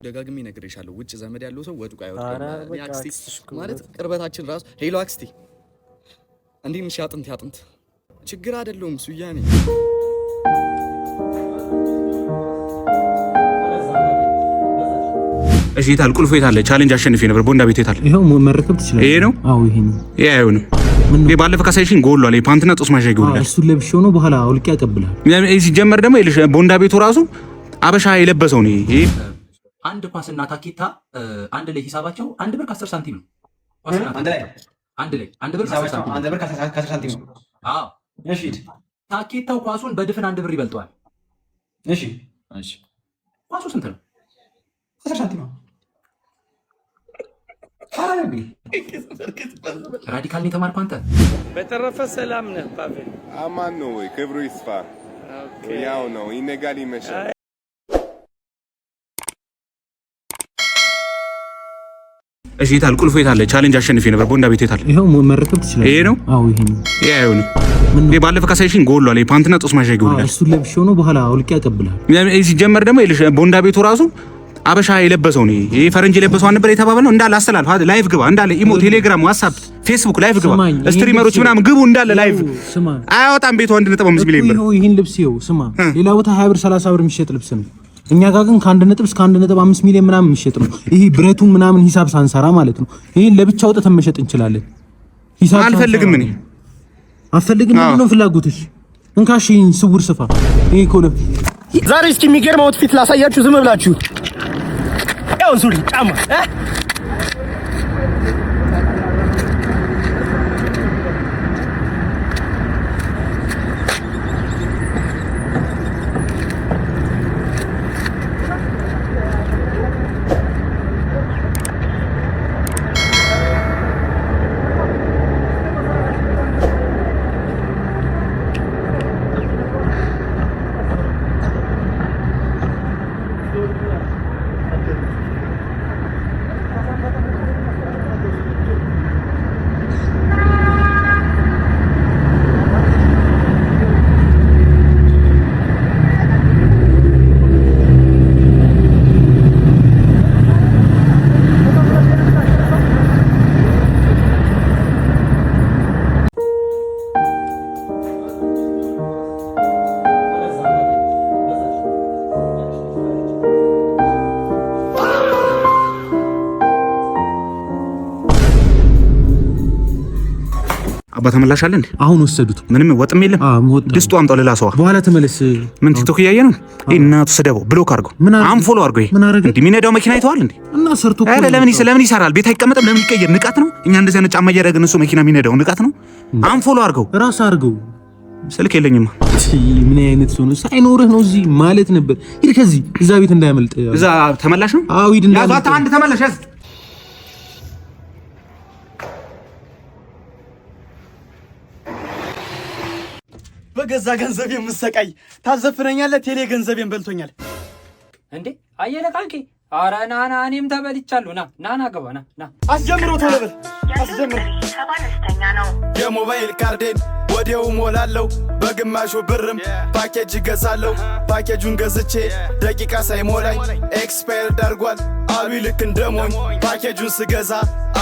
ደጋግሜ ነግሬሻለሁ ውጭ ዘመድ ያለው ሰው ወድቆ አይወድቅም ያክስቲ ማለት ቅርበታችን ራስ ሄሎ አክስቲ እንዴ ምሽ ያጥንት ችግር አይደለም ሱያኔ እሺ ታል ቁልፎ የታለ ቻሌንጅ አሸንፌ ነበር ቦንዳ ቤት የታለ ይሄው መረከብ ትችላለህ ይሄ ነው አዎ ይሄ ነው ይሄ አይሆንም ይሄ ባለፈ ካሳይሽን ጎል አለ ፓንትና ጦስ ማሻይ ጎል እሱ ለብሼው ነው በኋላ አውልቄ ያቀብላል ሲጀመር ደግሞ ይልሽ ቦንዳ ቤቱ ራሱ አበሻ የለበሰው ነው ይሄ አንድ ኳስና ታኬታ አንድ ላይ ሂሳባቸው 1 ብር ከ10 ሳንቲም ነው። አንድ ላይ 1 ብር ከ10 ሳንቲም ነው። አዎ እሺ። ታኬታው ኳሱን በድፍን 1 ብር ይበልጠዋል። እሺ ኳሱ ስንት ነው? 10 ሳንቲም ነው። ራዲካል ነው የተማርኩ አንተ። በተረፈ ሰላም ነህ ፓቬል? አማን ነው ወይ? ክብሩ ይስፋ። ያው ነው ይነጋል ይመሻል። እሺ ታል ቁልፎ የታለ ቻሌንጅ አሸንፌ ነበር ቦንዳ ቤት የታለ ይሄው መረከብ ትችላለህ ይሄ ነው አዎ ይሄ ነው ይሄ አይሆንም ይሄ ባለፈ ካሳይሽን ጎል አለ ፓንትና ጦስ ማሻይ ጎል እሱ ለብሼው ነው በኋላ አውልቄ ያቀብላል ሲጀመር ደግሞ ይልሽ ቦንዳ ቤቱ ራሱ አበሻ የለበሰው ነው ይሄ ፈረንጅ የለበሰው ነበር የተባባለው እንዳለ አስተላልፍ ላይቭ ግባ እንዳለ ኢሞ ቴሌግራም ዋትስአፕ ፌስቡክ ላይቭ ግባ ስትሪመሮች ምናምን ግቡ እንዳለ ላይቭ አያወጣም ቤቱ 1.5 ሚሊዮን ብር ይሄን ልብስ ይኸው ስማ ሌላ ቦታ 20 ብር 30 ብር የሚሸጥ ልብስ ነው እኛ ጋር ግን ከ1 እስከ 1.5 ሚሊዮን ምናምን የሚሸጥ ነው ይሄ ብረቱን ምናምን ሂሳብ ሳንሰራ ማለት ነው ይሄን ለብቻ አውጥተን መሸጥ እንችላለን ሂሳብ አልፈልግም እኔ አልፈልግም ነው ፍላጎትሽ እንካሽ ስውር ስፋ ይሄ ኮለ ዛሬ እስኪ የሚገርም አውትፊት ላሳያችሁ ዝም ብላችሁ ያው ሱሪ ጫማ አባ ተመላሽ አለ እንዴ አሁን ወሰዱት ምንም ወጥም የለም ድስቱ አምጣው ለላ ሰው በኋላ ተመለስ ምን ቲክቶክ ያየ ነው እናቱ ሰደበው ብሎክ አድርጎ አንፎሎ አድርጎ እንዴ ሚነዳው መኪና አይተዋል እንዴ እና ሰርቶ አረ ለምን ይሰራል ቤት አይቀመጥም ለምን ይቀየር ንቃት ነው እኛ እንደዚህ አይነት ጫማ እያደረግን እሱ መኪና ሚነዳው ንቃት ነው አንፎሎ አድርገው ራስ አድርገው ስልክ የለኝማ ምን አይነት ሰው ነው ሳይኖርህ ነው እዚህ ማለት ነበር ሂድ ከዚህ እዛ ቤት እንዳያመልጥ እዛ ተመላሽ ነው አዎ ሂድ እንዳያመልጥ አንድ ተመላሽ ያዝ በገዛ ገንዘብ የምሰቃይ ታዘፍነኛለህ ቴሌ ገንዘቤን በልቶኛል እንዴ አየለ ቃንቂ አረ ናና እኔም ተበልቻለሁ ናና ገባ ና አስጀምሮ ተለበል አስጀምሮ ሰባነስተኛ ነው የሞባይል ካርዴን ወዲያው ሞላለሁ በግማሹ ብርም ፓኬጅ ገዛለሁ ፓኬጁን ገዝቼ ደቂቃ ሳይሞላኝ ኤክስፓየር ዳርጓል አሉ ልክ እንደሞኝ ፓኬጁን ስገዛ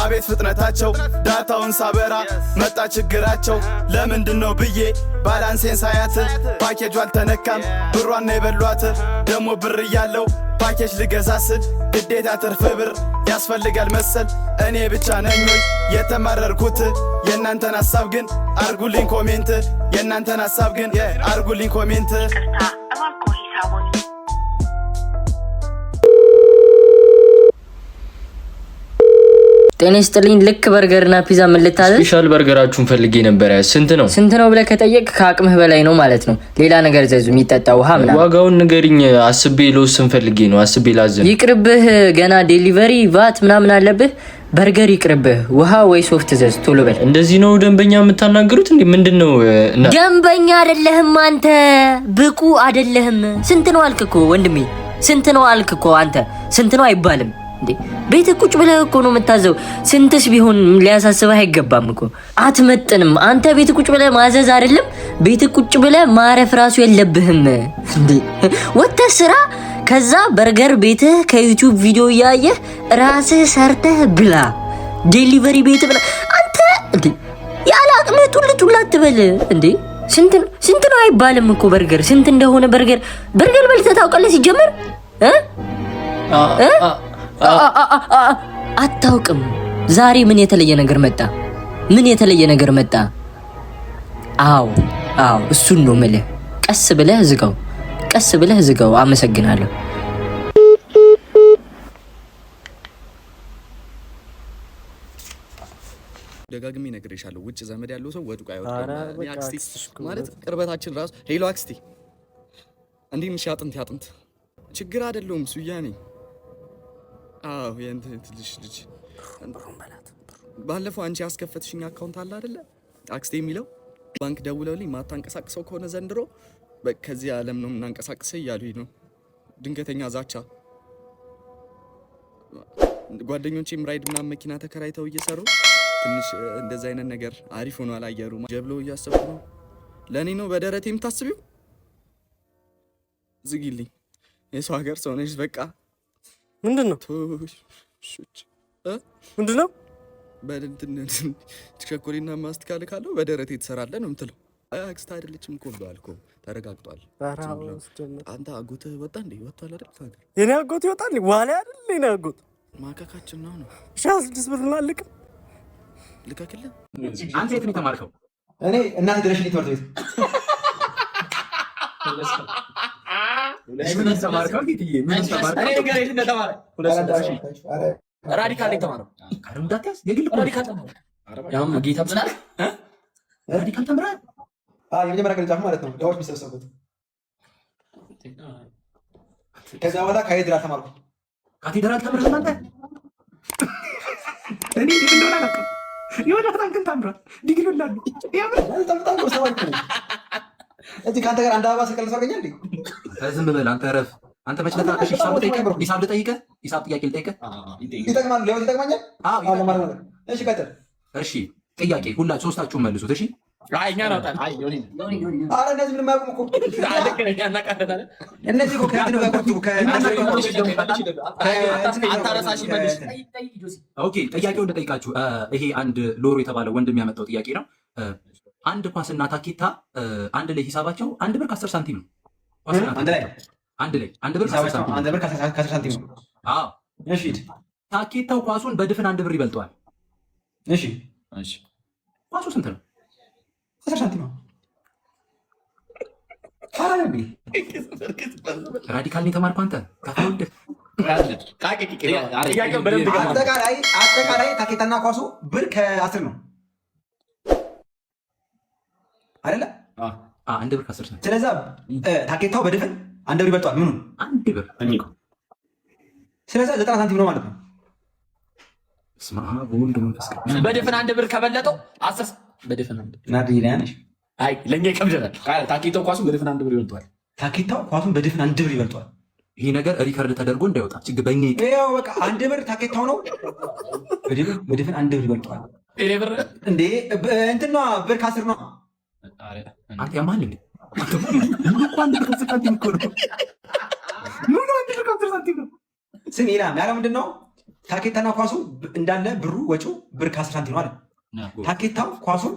አቤት ፍጥነታቸው ዳታውን ሳበራ መጣ ችግራቸው ለምንድነው ብዬ ባላንሴን ሳያት ፓኬጁ አልተነካም ብሯን ነው የበሏት ደሞ ብር ያለው ፓኬጅ ልገዛስል ግዴታ ትርፍ ብር ያስፈልጋል መሰል እኔ ብቻ ነኝ ወይ የተማረርኩት የእናንተን ሐሳብ ግን አርጉልኝ ኮሜንት የእናንተን ሐሳብ ግን አርጉልኝ ኮሜንት ቅርታ እባክዎ ሂሳቡን ጤና ይስጥልኝ ልክ በርገርና ፒዛ ምን ልታዘዝ ስፔሻል በርገራችሁን ፈልጌ ነበር ስንት ነው ብለህ ከጠየቅ ከአቅምህ በላይ ነው ማለት ነው ሌላ ነገር ዘዙ የሚጠጣ ውሃ ምናምን ዋጋውን ንገሪኝ አስቤ ልወስን ፈልጌ ነው አስቤ ላዘን ይቅርብህ ገና ዴሊቨሪ ቫት ምናምን አለብህ በርገር ይቅርብህ ውሃ ወይ ሶፍት ዘዝ ቶሎ በል እንደዚህ ነው ደንበኛ የምታናገሩት እንዴ ምንድነው ደንበኛ አይደለህም አንተ ብቁ አይደለህም ስንት ነው አልክ እኮ ወንድሜ ስንት ነው አልክ እኮ አንተ ስንት ነው አይባልም እንዴ ቤት ቁጭ ብለህ እኮ ነው የምታዘው ስንትስ ቢሆን ሊያሳስብህ አይገባም እኮ አትመጥንም አንተ ቤት ቁጭ ብለህ ማዘዝ አይደለም ቤት ቁጭ ብለህ ማረፍ ራሱ የለብህም እንዴ ወጥተህ ስራ ከዛ በርገር ቤትህ ከዩቲዩብ ቪዲዮ እያየህ ራስህ ሰርተህ ብላ። ዴሊቨሪ ቤት ብላ። አንተ እንዴ ያለ አቅምህ ጡል አትበል እንዴ። ስንት ነው አይባልም እኮ በርገር። ስንት እንደሆነ በርገር በልተህ ታውቃለህ? ሲጀመር አታውቅም። ዛሬ ምን የተለየ ነገር መጣ? አዎ እሱን ነው የምልህ። ቀስ ብለህ ዝጋው። አመሰግናለሁ። ደጋግሜ እነግርሻለሁ። ውጭ ዘመድ ያለው ሰው ወድቆ አይወድቅም። አክስቴ ማለት ቅርበታችን ራሱ ሄሎ አክስቴ እንዲህ ምሽ ያጥንት ችግር አይደለውም። ሱያኔ አዎ የእንትን ልጅ ባለፈው አንቺ ያስከፈትሽኝ አካውንት አለ አይደለ? አክስቴ የሚለው ባንክ ደውለውልኝ ማታንቀሳቅሰው ከሆነ ዘንድሮ ከዚህ ዓለም ነው የምናንቀሳቅሰው እያሉኝ ነው። ድንገተኛ ዛቻ። ጓደኞቼም ራይድ ምናምን መኪና ተከራይተው እየሰሩ ትንሽ እንደዛ አይነት ነገር አሪፍ ሆኖ አላየሩ ጀብለው እያሰብኩ ነው። ለእኔ ነው በደረቴ የምታስቢው? ዝጊልኝ። የሰው ሀገር ሰው ነሽ። በቃ ምንድነው ቸኮሌና ማስቲካ ካለው በደረቴ ትሰራለህ ነው የምትለው? አክስት አይደለችም እኮ ብለዋል እኮ ተረጋግጧል። አንተ አጎትህ ወጣ እንዴ? ወጥቷል አይደል? የኔ አጎት ይወጣል ዋላ አይደል? የኔ አጎት ማካካችን ነው 16 ብር ላልቅ ልካክልህ። አንተ የት ነው የተማርከው? እኔ እናት ድረሽ ትምህርት ቤት ራዲካል የተማረው ራዲካል ተምራል። የመጀመሪያ ቅርንጫፍ ማለት ነው ዳዎች የሚሰበሰቡት። ከዚያ በኋላ ካቴድራል ተማርኩ። ካቴድራል ተምረህ አንተ? እኔ እንደሆነ አላውቅም። የሆነ በጣም ግን ታምራል። ዲግሪ ላሉ እዚህ ከአንተ ጋር አንድ አበባ ስቀልስ አገኛል። ዝም በል አንተ ረፍ። አንተ መች ለታሽ ሂሳብ ልጠይቅህ? ሂሳብ ጥያቄ ልጠይቅህ? ይጠቅማል። ሊሆን ይጠቅማኛል። እሺ ቀጥል። እሺ ጥያቄ ሁላችሁ ሶስታችሁም መልሱት። እሺ እኛ ናውጣል። ኧረ እነዚህ ምንም አያውቁም እኮ እነዚህ እኮ ኦኬ ጥያቄው እንደጠይቃችሁ ይሄ አንድ ሎሮ የተባለ ወንድም ያመጣው ጥያቄ ነው። አንድ ኳስና ታኬታ አንድ ላይ ሂሳባቸው 1 ብር ከ10 ሳንቲም ነው። አንድ ላይ 1 ብር ከ10 ሳንቲም ነው። አዎ እሺ ታኬታው ኳሱን በድፍን 1 ብር ይበልጠዋል። እሺ ኳሱ ስንት ነው? 10 ሳንቲም ነው። ራዲካል ነው የተማርከው አንተ። አጠቃላይ ታኬታና ኳሱ ብር ከ10 ነው አይደለ? 1 ብር ከ10 ሳንቲም። ስለዚህ ታኬታው በድፍን 1 ብር ይበልጠዋል። ምኑ 1 ብር። ስለዚህ 90 ሳንቲም ነው ማለት ነው። በድፍን 1 ብር ከበለጠው 10 በድፍን ናዲላንሽ አይ ለኛ ይከብደናል። ታኬታው ኳሱን በድፍን 1 ብር ይበልጠዋል። ታኬታው ኳሱን በድፍን 1 ብር ይበልጠዋል። ይሄ ነገር ሪከርድ ተደርጎ እንዳይወጣ ችግር በእኛ ይሄው በቃ 1 ብር ታኬታው ነው። በድፍን 1 ብር ይበልጠዋል። እኔ ብር እንዴ እንትና ብር ከ10 ነው። አንተ ያማል እንዴ? ምን እኮ 1 ብር ከ10 ሳንቲም እኮ ነው። ምን 1 ብር ከ10 ሳንቲም ነው? ስም ይላል ያለ ምንድን ነው? ታኬታና ኳሱ እንዳለ ብሩ ወጪው ብር ከ10 ሳንቲም ነው አለ። ታኬታው ኳሱን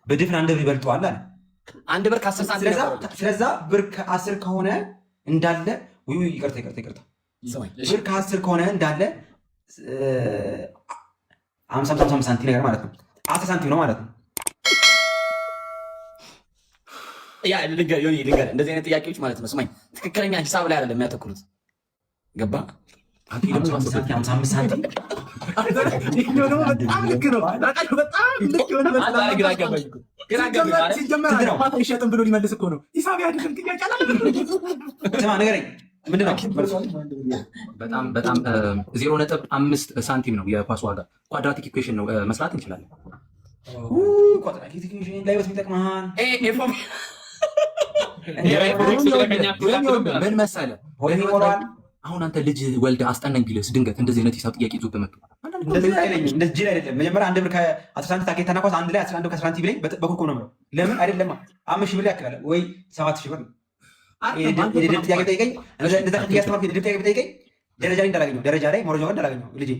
በድፍን 1 ብር ይበልጠዋል አለ። 1 ብር ከ10 ሳንቲም ነው። ስለዛ ብር ከ10 ከሆነ እንዳለ ይቅርታ ብር ከ10 ከሆነ እንዳለ 50 ሳንቲም ነገር ማለት ነው። 10 ሳንቲም ነው ማለት ነው። ያ ልንገር እንደዚህ አይነት ጥያቄዎች ማለት ነው ስማኝ፣ ትክክለኛ ሂሳብ ላይ አይደለም የሚያተኩሩት። ገባ? 55 ሳንቲም ይሸጥም ብሎ ሊመልስ እኮ ነው። ሂሳብ ያድርግም ጥያቄ ንገረኝ። ምንድን ነው? በጣም 0.5 ሳንቲም ነው የኳስ ዋጋ። ኳድራቲክ ኢኩዌሽን ነው መስራት እንችላለን። ኳድራቲክ ኢኩዌሽን ላይ ይጠቅማል። ምን መሰለህ አሁን አንተ ልጅ ወልደ አስጠናኝ ቢልስ ድንገት እንደዚህ አይነት ሂሳብ ጥያቄ ይዞ በመጡ እንደዚህ አይደለም። እንደዚህ አይደለም። መጀመሪያ 1 ብር ከ10 ሳንቲም ታኬታና ኳስ አንድ ላይ 11 ብር ከ10 ሳንቲም ቢለኝ በኮከብ ነው የምለው። ለምን አይደለም 5 ሺህ ብር ያክላል ወይ 7 ሺህ ብር ነው። የድብ ጥያቄ ጠይቀኝ። እንደዛ እያስተማርኩ የድብ ጥያቄ ጠይቀኝ። ደረጃ ላይ እንዳላገኘው ደረጃ ላይ መረጃውን እንዳላገኘው ልጄ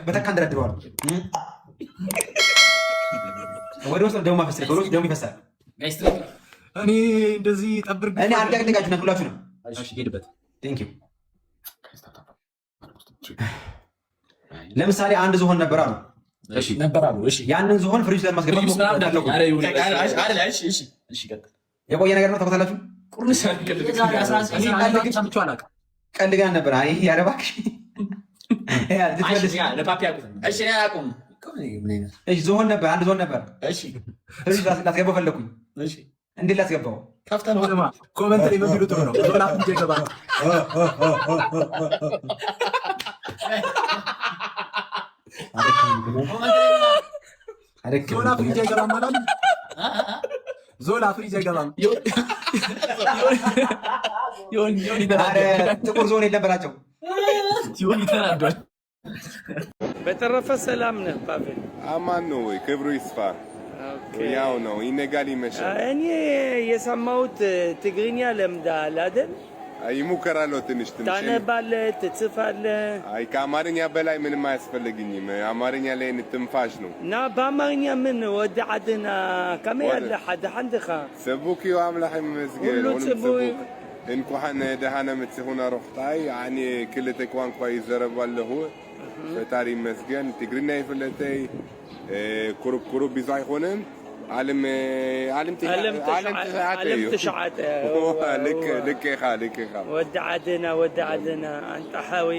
በተካ እንደረድረዋል። ወደ ውስጥ ደሞ ማፈሰል ወደ ውስጥ ደሞ ይፈሳል። እኔ እንደዚህ ጠብር እኔ አንድ ጥያቄ ጠይቃችሁ ነው ሁላችሁ ነው። እሺ ሄድበት። ቴንክ ዩ። ለምሳሌ አንድ ዝሆን ነበር አሉ። እሺ ነበር አሉ። እሺ ያንን ዝሆን ፍሪጅ ላይ ማስገባት ነው። እሺ ቀጥል። የቆየ ነገር ነው ታውቃላችሁ። ቁርስ ቀልድ ጋር ነበር። አይ ያረባክሽ ዝሆን ነበር፣ አንድ ዝሆን ነበር። ፍሪጅ ላስገባው ፈለኩኝ። እንዴት ላስገባው? ኮመንት ላይ በሚሉ ጥሩ ነው። ዞላ ፍሪጅ ይገባ ዞላ ፍሪጅ አይገባም ማለት ዞላ ፍሪጅ አይገባም። ጥቁር ዞን የለበላቸው ይሆን ይተናዷል። በተረፈ ሰላም ነህ ፓቬል? አማን ነው ወይ? ክብሩ ይስፋ። ያው ነው ይነጋል ይመሻል። እኔ የሰማሁት ትግርኛ ለምደሃል አይደል? ይሞከራለሁ ትንሽ ትንሽ። ታነባለህ፣ ትጽፋለህ? አይ ከአማርኛ በላይ ምንም አያስፈልግኝም። አማርኛ ላይ ትንፋሽ ነው እና በአማርኛ ምን ወደ ዓድና ከመይ አለ ሓደ ሓንድኻ ሰቡክ እዩ አምላኽ ይመስገን። ሁሉ ጽቡቅ እንኳን ደህና መጽሁና ሮሕታይ ያኒ ክልተ ቋንቋ ይዘረቡ ኣለሁ። ፈጣሪ ይመስገን። ትግርኛ ይፍለጠይ ኩሩብ ብዙ አይሆንም። ዓለም ተሻዓተ ልክ ኢኻ ወዲ ዓድና አንጣሓዊ